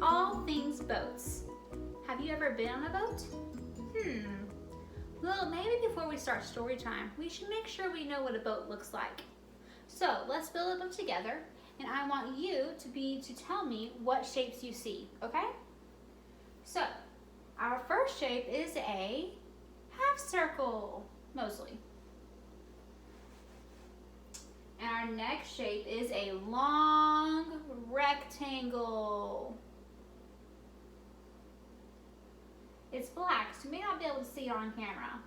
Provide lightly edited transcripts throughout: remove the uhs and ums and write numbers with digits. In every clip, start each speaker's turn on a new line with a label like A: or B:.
A: all things boats. Have you ever been on a boat? Well, maybe before we start story time, we should make sure we know what a boat looks like. So let's build a boat together, and I want you to tell me what shapes you see, okay? So, our first shape is a half circle, mostly. And our next shape is a long rectangle. It's black, so you may not be able to see it on camera.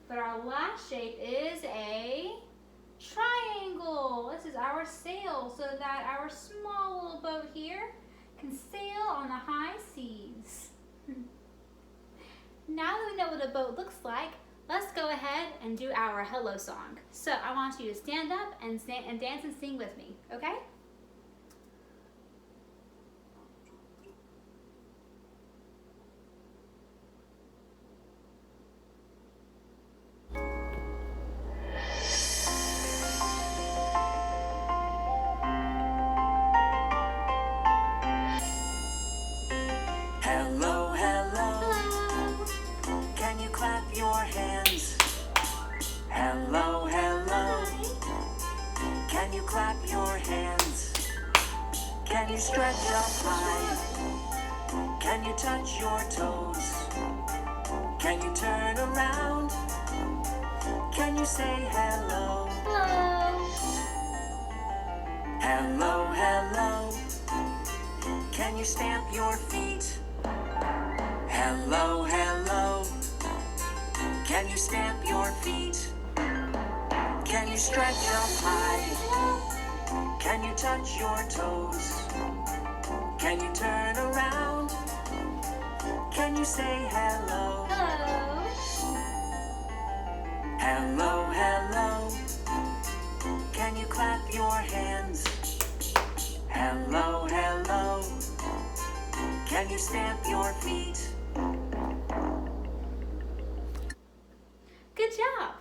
A: But our last shape is a triangle. This is our sail, so that our small little boat here can sail on the high seas. Now that we know what a boat looks like, let's go ahead and do our hello song. So I want you to stand up and dance and sing with me, okay?
B: Hello, hello. Can you clap your hands? Hello, hello. Can you clap your hands? Can you stretch up high? Can you touch your toes? Can you turn around? Can you say hello?
A: Hello.
B: Hello, hello. Can you stamp your feet? Hello, hello. Can you stamp your feet? Can you stretch up high? Can you touch your toes? Can you turn around? Can you say hello?
A: Hello.
B: Hello, hello. Can you clap your hands? Hello, hello. Can you stamp your feet?
A: Good job.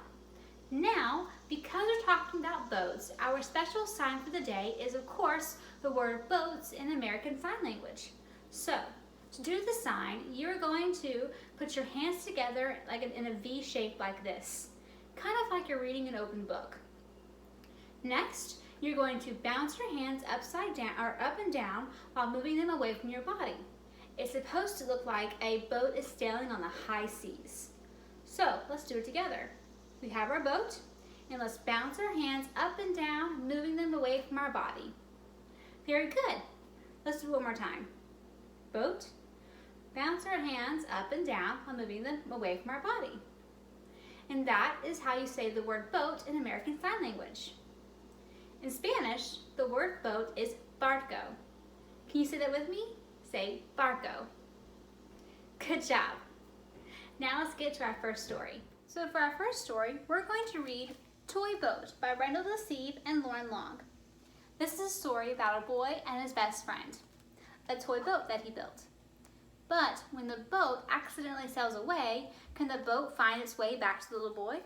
A: Now, because we're talking about boats, our special sign for the day is, of course, the word boats in American Sign Language. So, to do the sign, you're going to put your hands together like in a V shape like this, kind of like you're reading an open book. Next, you're going to bounce your hands upside down or up and down while moving them away from your body. It's supposed to look like a boat is sailing on the high seas. So, let's do it together. We have our boat, and let's bounce our hands up and down, moving them away from our body. Very good. Let's do it one more time. Boat, bounce our hands up and down while moving them away from our body. And that is how you say the word boat in American Sign Language. In Spanish, the word boat is barco. Can you say that with me? Say barco. Good job. Now let's get to our first story. So for our first story, we're going to read Toy Boat by Rendell DeSieve and Lauren Long. This is a story about a boy and his best friend, a toy boat that he built. But when the boat accidentally sails away, can the boat find its way back to the little boy?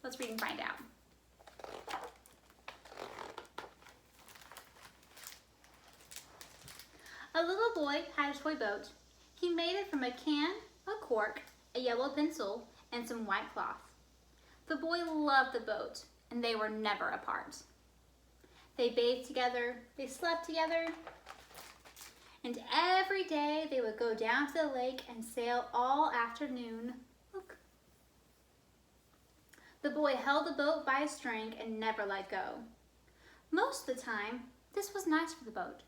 A: Let's read and find out. A little boy had a toy boat. He made it from a can, a cork, a yellow pencil, and some white cloth. The boy loved the boat, and they were never apart. They bathed together, they slept together, and every day they would go down to the lake and sail all afternoon. Look. The boy held the boat by a string and never let go. Most of the time, this was nice for the boat.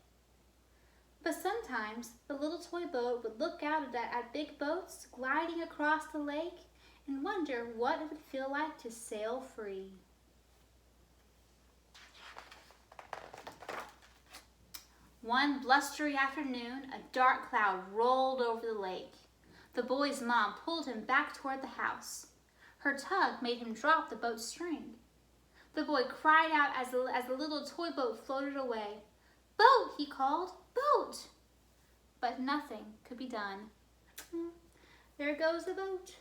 A: But sometimes the little toy boat would look out at big boats gliding across the lake and wonder what it would feel like to sail free. One blustery afternoon, a dark cloud rolled over the lake. The boy's mom pulled him back toward the house. Her tug made him drop the boat's string. The boy cried out as the little toy boat floated away. "Boat!" he called. "Boat!" But nothing could be done. There goes the boat.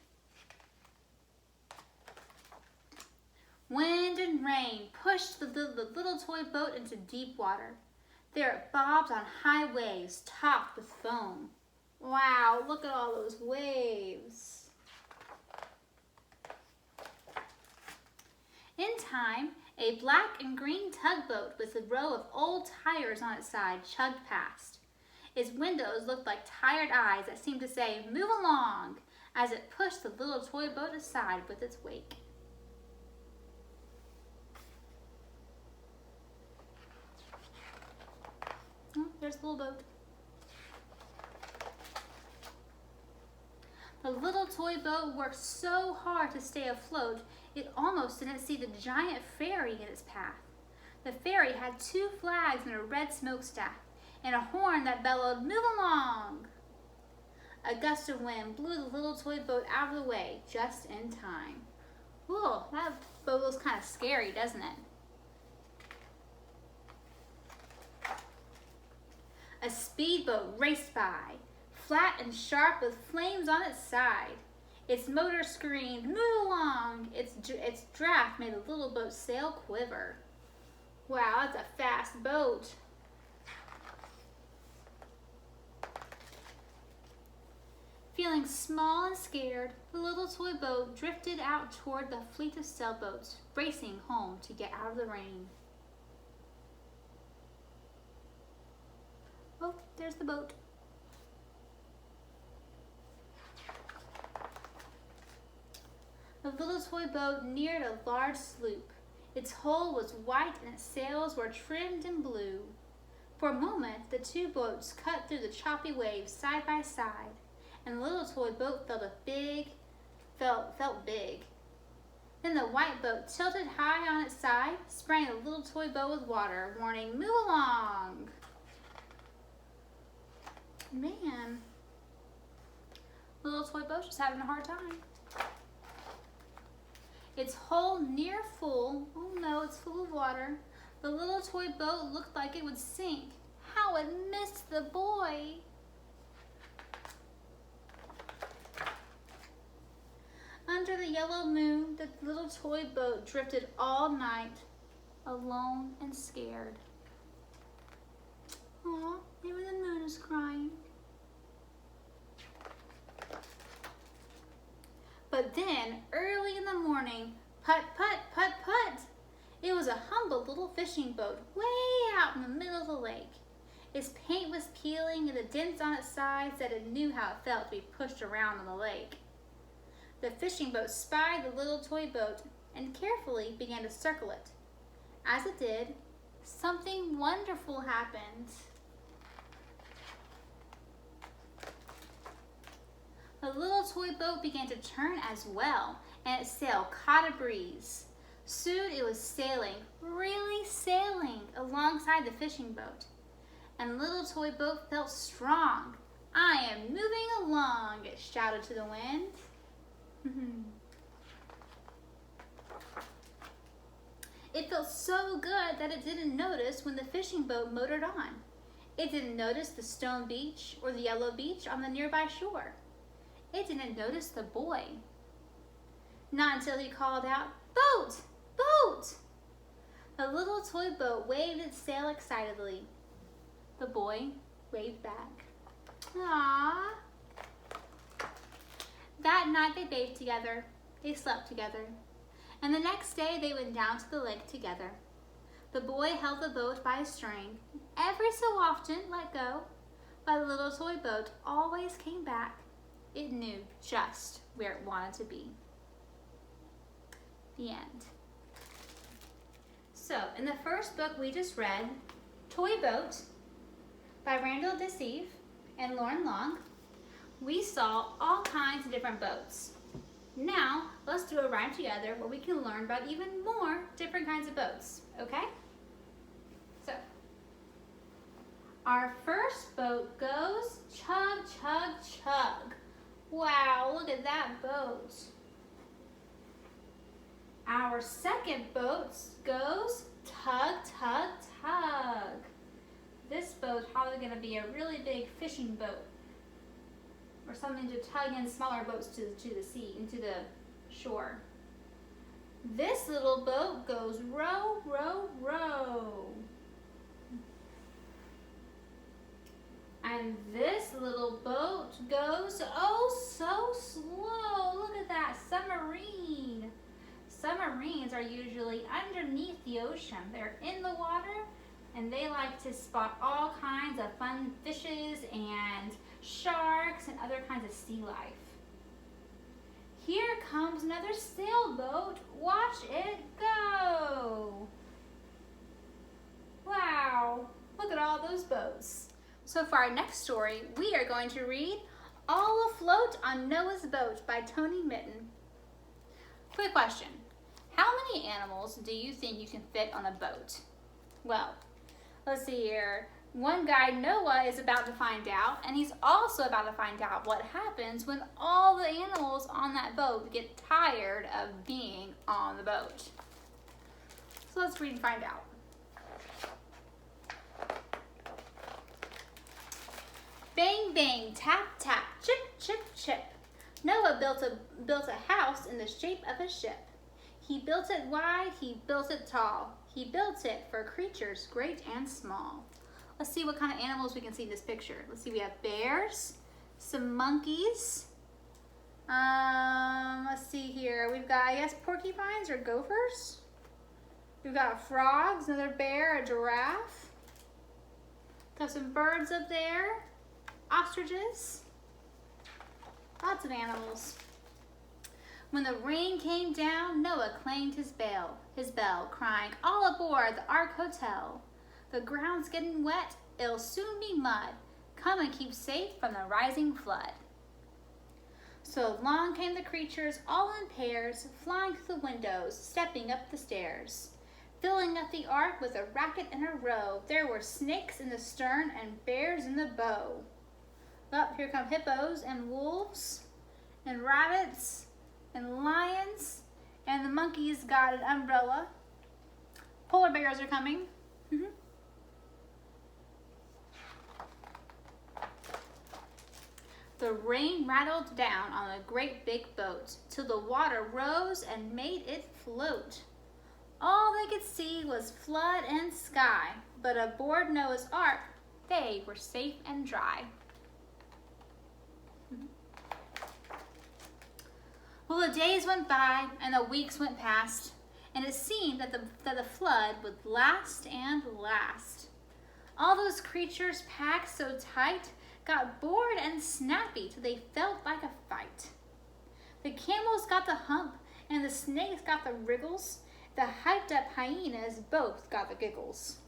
A: Wind and rain pushed the little toy boat into deep water. There it bobs on high waves topped with foam. Wow, look at all those waves. In time, a black and green tugboat with a row of old tires on its side chugged past. Its windows looked like tired eyes that seemed to say, "Move along," as it pushed the little toy boat aside with its wake. Oh, there's the little boat. The little toy boat worked so hard to stay afloat, it almost didn't see the giant ferry in its path. The ferry had 2 flags and a red smokestack, and a horn that bellowed, "Move along!" A gust of wind blew the little toy boat out of the way just in time. Whoa, that boat looks kind of scary, doesn't it? A speedboat raced by, flat and sharp with flames on its side. Its motor screamed, "Move along!" Its draft made the little boat's sail quiver. Wow, that's a fast boat. Feeling small and scared, the little toy boat drifted out toward the fleet of sailboats, racing home to get out of the rain. Oh, there's the boat. The little toy boat neared a large sloop. Its hull was white and its sails were trimmed in blue. For a moment, the 2 boats cut through the choppy waves side by side, and the little toy boat felt big. Then the white boat tilted high on its side, spraying the little toy boat with water, warning, "Move along!" Man, the little toy boat's just having a hard time. Its hull near full. Oh no, it's full of water. The little toy boat looked like it would sink. How it missed the boy. Under the yellow moon, the little toy boat drifted all night, alone and scared. Aw, maybe the moon is crying. But then, early in the morning, put, put, put, put! It was a humble little fishing boat way out in the middle of the lake. Its paint was peeling and the dents on its sides said it knew how it felt to be pushed around on the lake. The fishing boat spied the little toy boat and carefully began to circle it. As it did, something wonderful happened. The little toy boat began to turn as well, and its sail caught a breeze. Soon it was sailing, really sailing, alongside the fishing boat. And the little toy boat felt strong. "I am moving along," it shouted to the wind. It felt so good that it didn't notice when the fishing boat motored on. It didn't notice the stone beach or the yellow beach on the nearby shore. It didn't notice the boy. Not until he called out, "Boat! Boat!" The little toy boat waved its sail excitedly. The boy waved back. Aww. That night they bathed together. They slept together. And the next day they went down to the lake together. The boy held the boat by a string, and every so often let go, but the little toy boat always came back. It knew just where it wanted to be. The end. So, in the first book we just read, Toy Boat by Randall Deceive and Lauren Long, we saw all kinds of different boats. Now, let's do a rhyme together where we can learn about even more different kinds of boats, okay? So, our first boat goes chug, chug, chug. Wow, look at that boat. Our second boat goes tug, tug, tug. This boat's probably going to be a really big fishing boat or something to tug in smaller boats to the sea, into the shore. This little boat goes row, row, row. And this little boat goes oh so slow. Look at that submarine. Submarines are usually underneath the ocean. They're in the water and they like to spot all kinds of fun fishes and sharks and other kinds of sea life. Here comes another sailboat. Watch it go. Wow, look at all those boats. So for our next story, we are going to read All Afloat on Noah's Boat by Tony Mitten. Quick question. How many animals do you think you can fit on a boat? Well, let's see here. One guy, Noah, is about to find out, and he's also about to find out what happens when all the animals on that boat get tired of being on the boat. So let's read and find out. Bang, bang, tap, tap, chip, chip, chip. Noah built a house in the shape of a ship. He built it wide, he built it tall. He built it for creatures great and small. Let's see what kind of animals we can see in this picture. Let's see, we have bears, some monkeys. Let's see here. We've got, I guess, porcupines or gophers. We've got frogs, another bear, a giraffe. Got some birds up there. Ostriches. Lots of animals. When the rain came down, Noah clanged his bell, crying, "All aboard the Ark Hotel. The ground's getting wet, it'll soon be mud. Come and keep safe from the rising flood." So along came the creatures, all in pairs, flying through the windows, stepping up the stairs. Filling up the ark with a racket and a row, there were snakes in the stern and bears in the bow. Up here come hippos and wolves and rabbits and lions, and the monkeys got an umbrella. Polar bears are coming. The rain rattled down on the great big boat till the water rose and made it float. All they could see was flood and sky, but aboard Noah's Ark, they were safe and dry. Well, the days went by and the weeks went past, and it seemed that the flood would last and last. All those creatures packed so tight got bored and snappy till they felt like a fight. The camels got the hump and the snakes got the wriggles. The hyped up hyenas both got the giggles.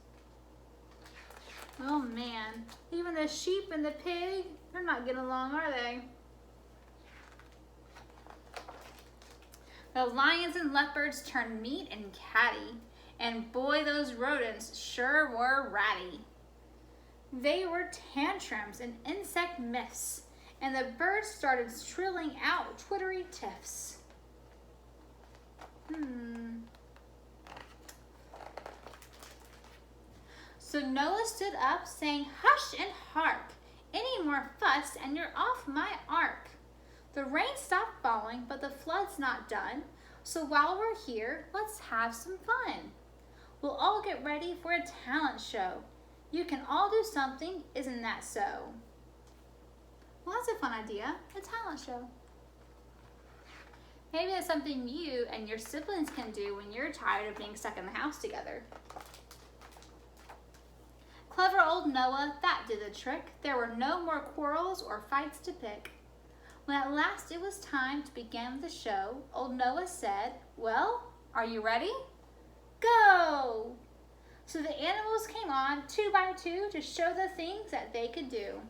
A: Oh man, even the sheep and the pig, they're not getting along, are they? The lions and leopards turned meat and catty, and boy, those rodents sure were ratty. They were tantrums and insect myths, and the birds started trilling out twittery tiffs. So Noah stood up, saying, "Hush and hark! Any more fuss and you're off my ark." The rain stopped falling, but the flood's not done. So while we're here, let's have some fun. We'll all get ready for a talent show. You can all do something, isn't that so? Well, that's a fun idea, a talent show. Maybe that's something you and your siblings can do when you're tired of being stuck in the house together. Clever old Noah, that did the trick. There were no more quarrels or fights to pick. When at last it was time to begin the show, old Noah said, "Well, are you ready? Go!" So the animals came on 2 by 2 to show the things that they could do.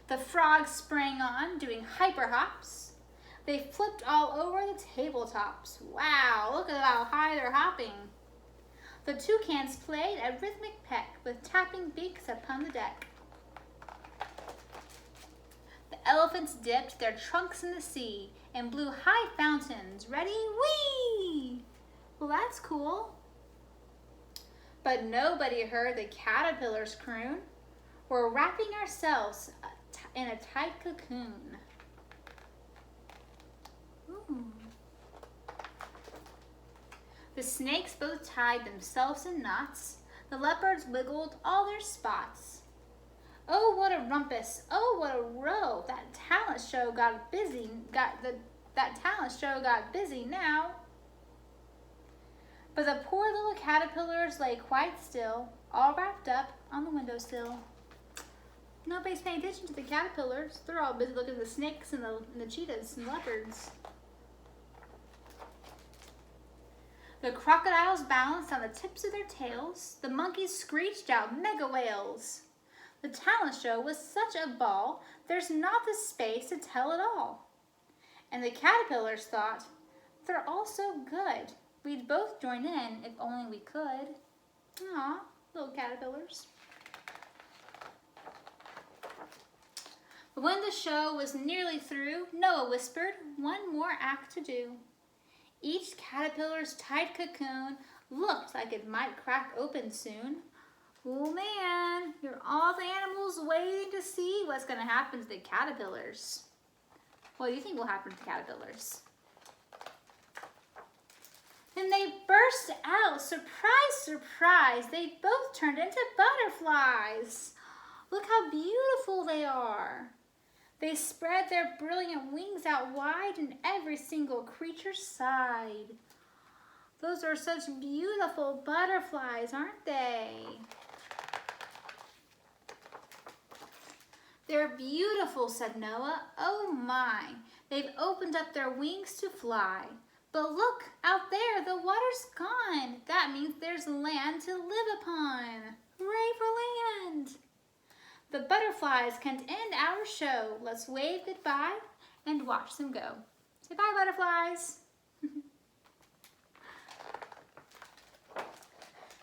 A: The frogs sprang on, doing hyper hops. They flipped all over the tabletops. Wow, look at how high they're hopping. The toucans played a rhythmic peck with tapping beaks upon the deck. The elephants dipped their trunks in the sea and blew high fountains. Ready? Whee! Well, that's cool. But nobody heard the caterpillars croon. We're wrapping ourselves in a tight cocoon. Ooh. The snakes both tied themselves in knots. The leopards wiggled all their spots. Oh, what a rumpus! Oh, what a row! That talent show got busy. That talent show got busy now. But the poor little caterpillars lay quite still, all wrapped up on the windowsill. Nobody's paying attention to the caterpillars. They're all busy looking at the snakes and the cheetahs and leopards. The crocodiles balanced on the tips of their tails. The monkeys screeched out mega wails. The talent show was such a ball, there's not the space to tell it all. And the caterpillars thought, they're all so good. We'd both join in if only we could. Aw, little caterpillars. But when the show was nearly through, Noah whispered, one more act to do. Each caterpillar's tight cocoon looked like it might crack open soon. Oh man, you're all the animals waiting to see what's going to happen to the caterpillars. What do you think will happen to the caterpillars? Then they burst out, surprise, surprise, they both turned into butterflies. Look how beautiful they are. They spread their brilliant wings out wide and every single creature sighed. Those are such beautiful butterflies, aren't they? They're beautiful, said Noah. Oh my, they've opened up their wings to fly. But look, out there, the water's gone. That means there's land to live upon. Hooray for land! The butterflies can't end our show. Let's wave goodbye and watch them go. Say bye, butterflies.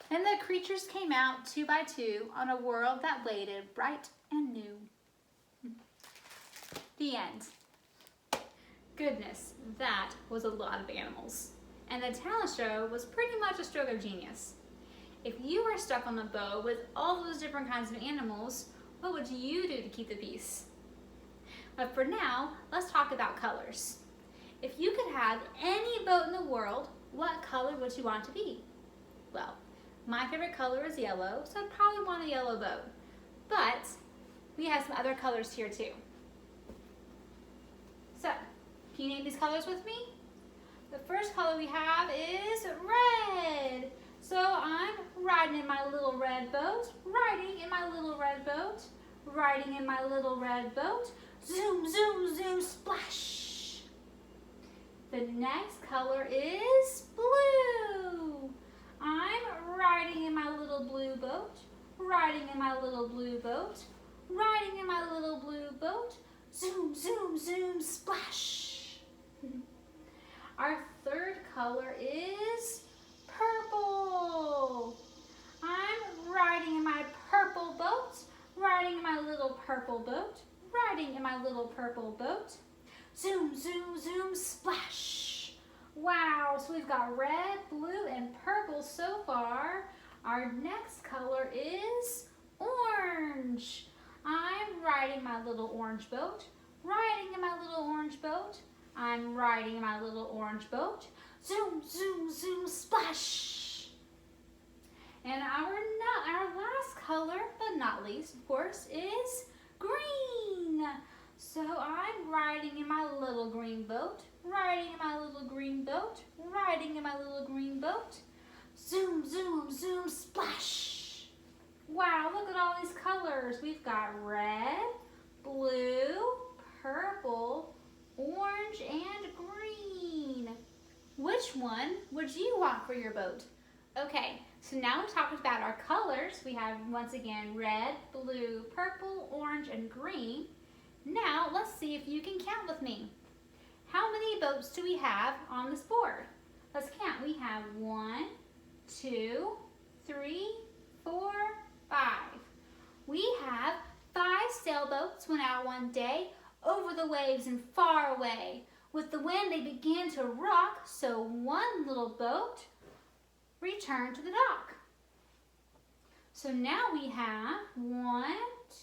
A: Then the creatures came out 2 by 2 on a world that waited bright and new. The end. Goodness, that was a lot of animals. And the talent show was pretty much a stroke of genius. If you were stuck on a boat with all those different kinds of animals, what would you do to keep the peace? But for now, let's talk about colors. If you could have any boat in the world, what color would you want to be? Well, my favorite color is yellow, so I'd probably want a yellow boat. But we have some other colors here too. So, can you name these colors with me? The first color we have is red. So I'm riding in my little red boat, riding in my little red boat, riding in my little red boat. Zoom, zoom, zoom, splash. The next color is blue. I'm riding in my little blue boat, riding in my little blue boat, riding in my little blue boat. Zoom, zoom, zoom, splash. Our third color is purple. I'm riding in my purple boat, riding in my little purple boat, riding in my little purple boat. Zoom, zoom, zoom, splash. Wow, so we've got red, blue, and purple so far. Our next color is orange. I'm riding my little orange boat, riding in my little orange boat. I'm riding in my little orange boat. Zoom, zoom, zoom, splash. And our last color, but not least, of course, is green. So I'm riding in my little green boat, riding in my little green boat, riding in my little green boat. Zoom, zoom, zoom, splash. Wow, look at all these colors. We've got red, blue, purple, orange, and green. Which one would you want for your boat? Okay, so now we've talked about our colors. We have, once again, red, blue, purple, orange, and green. Now, let's see if you can count with me. How many boats do we have on this board? Let's count. We have 1, 2, 3, 4, 5. We have 5 sailboats went out one day over the waves and far away. With the wind, they began to rock, so one little boat returned to the dock. So now we have 1,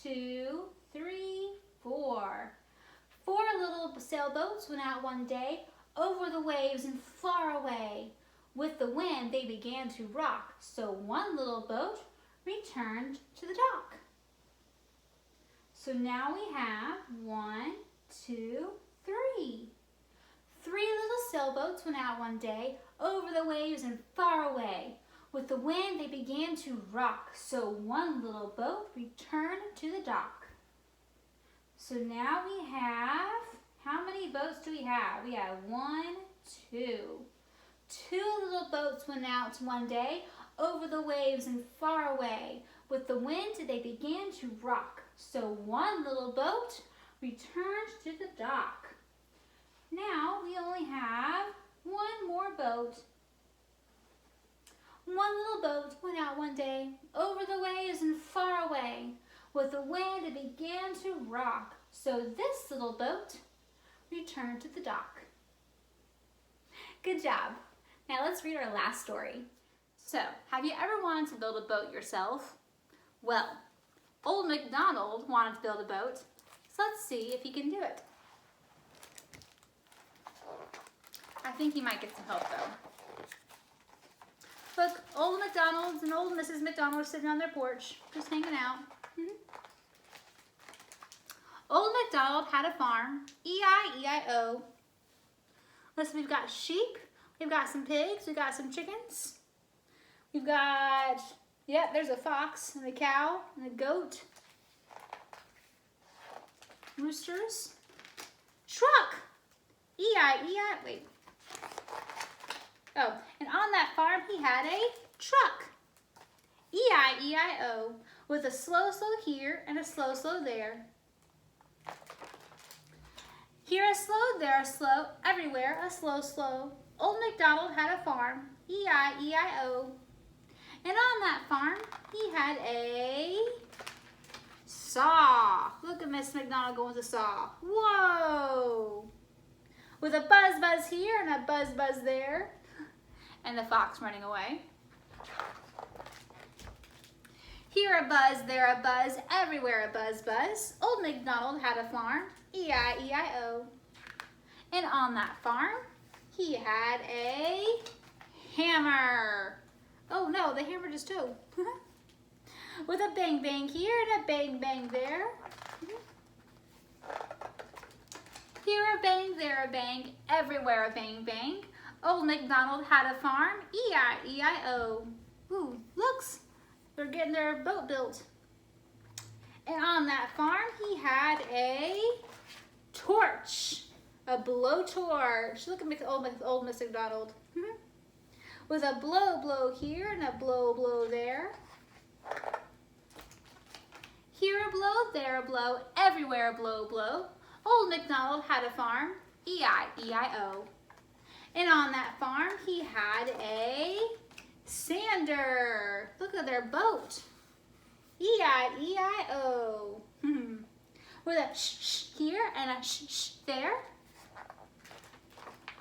A: 2, 3, 4. 4 little sailboats went out one day over the waves and far away. With the wind, they began to rock, so one little boat returned to the dock. So now we have 1, 2, 3. 3 little sailboats went out one day over the waves and far away. With the wind, they began to rock, so one little boat returned to the dock. So now we have, how many boats do we have? We have 1, 2. 2 little boats went out one day over the waves and far away. With the wind, they began to rock, so one little boat returned to the dock. Now we only have 1 more boat. 1 little boat went out one day over the waves and far away. With the wind, it began to rock, so this little boat returned to the dock. Good job. Now let's read our last story. So, have you ever wanted to build a boat yourself? Well, old McDonald wanted to build a boat, so let's see if he can do it. I think he might get some help though. Look, old McDonald and old Mrs. McDonald are sitting on their porch, just hanging out. Old MacDonald had a farm, E-I-E-I-O. Listen, we've got sheep, we've got some pigs, we've got some chickens. We've got, there's a fox and a cow and a goat. Roosters. Truck! E-I-E-I, wait. Oh, and on that farm he had a truck. E-I-E-I-O, with a slow here and a slow there. Here a slow, there a slow, everywhere a slow. Old MacDonald had a farm, E-I-E-I-O. And on that farm, he had a saw. Look at Miss McDonald going with a saw. Whoa! With a buzz here and a buzz there. And the fox running away. Here a buzz, there a buzz, everywhere a buzz. Old MacDonald had a farm, E-I-E-I-O. And on that farm, he had a hammer. Oh no, the hammer just towed. With a bang here and a bang there. Here a bang, there a bang, everywhere a bang. Old MacDonald had a farm, E-I-E-I-O. Ooh, looks, they're getting their boat built. And on that farm, he had a torch, a blowtorch. Look at old Miss McDonald. With a blow here and a blow there. Here a blow, there a blow, everywhere a blow. Old MacDonald had a farm, E-I-E-I-O. And on that farm, he had a sander. Look at their boat. E-I-E-I-O. With a sh here and a sh there.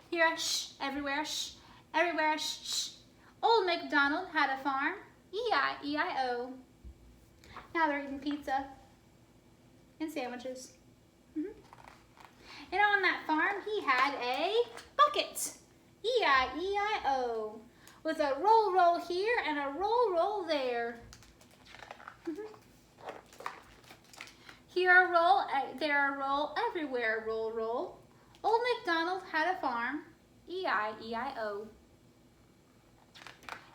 A: Here a sh, everywhere a sh. Everywhere a sh. Old MacDonald had a farm, E-I-E-I-O. Now they're eating pizza and sandwiches. And on that farm, he had a bucket, E-I-E-I-O, with a roll here and a roll there. Here a roll, there a roll, everywhere a roll. Old MacDonald had a farm, E-I-E-I-O.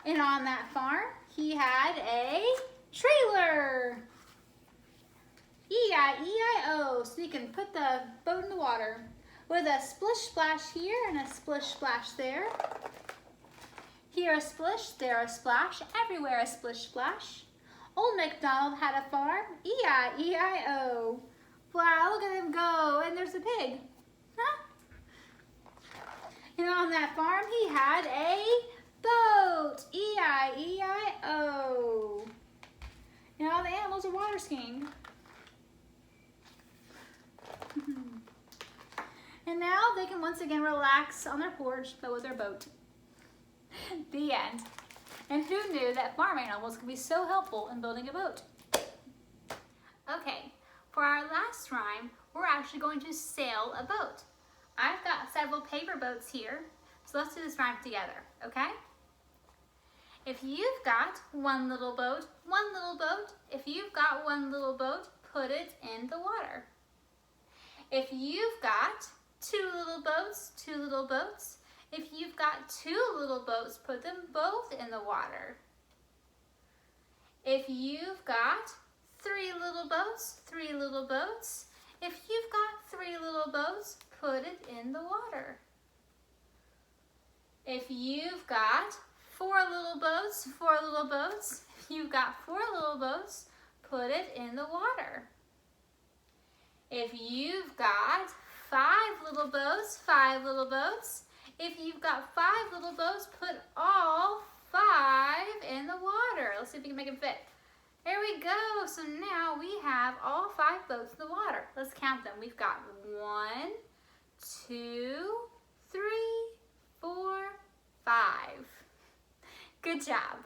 A: And on that farm, he had a trailer. E-I-E-I-O, so you can put the boat in the water. With a splish splash here and a splish splash there. Here a splish, there a splash, everywhere a splish splash. Old MacDonald had a farm, E-I-E-I-O. Wow, look at him go, and there's a pig. And on that farm he had a boat, E-I-E-I-O. And all the animals are water skiing. And now they can once again relax on their porch, but with their boat. The end. And who knew that farm animals could be so helpful in building a boat? Okay, for our last rhyme, we're actually going to sail a boat. I've got several paper boats here, so let's do this rhyme together, okay? If you've got one little boat, if you've got one little boat, put it in the water. If you've got two little boats, if you've got two little boats, put them both in the water. If you've got three little boats, if you've got three little boats, put it in the water. If you've got four little boats, if you've got four little boats, put it in the water. If you've got five little boats, if you've got five little boats, put all five in the water. Let's see if we can make them fit. There we go. So now we have all five boats in the water. Let's count them. We've got 1, 2, 3, 4, 5. Good job.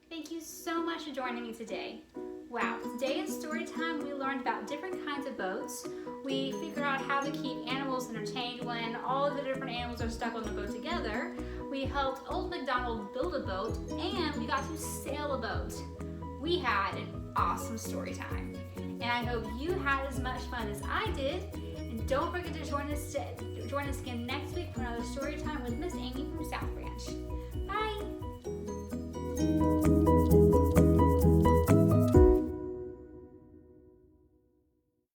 A: Thank you so much for joining me today. Wow, today in Storytime we learned about different kinds of boats. We figured out how to keep animals entertained when all of the different animals are stuck on the boat together. We helped old McDonald build a boat, and we got to sail a boat. We had an awesome story time, and I hope you had as much fun as I did. And don't forget to join us again next week for another story time with Miss Amy from South Branch. Bye!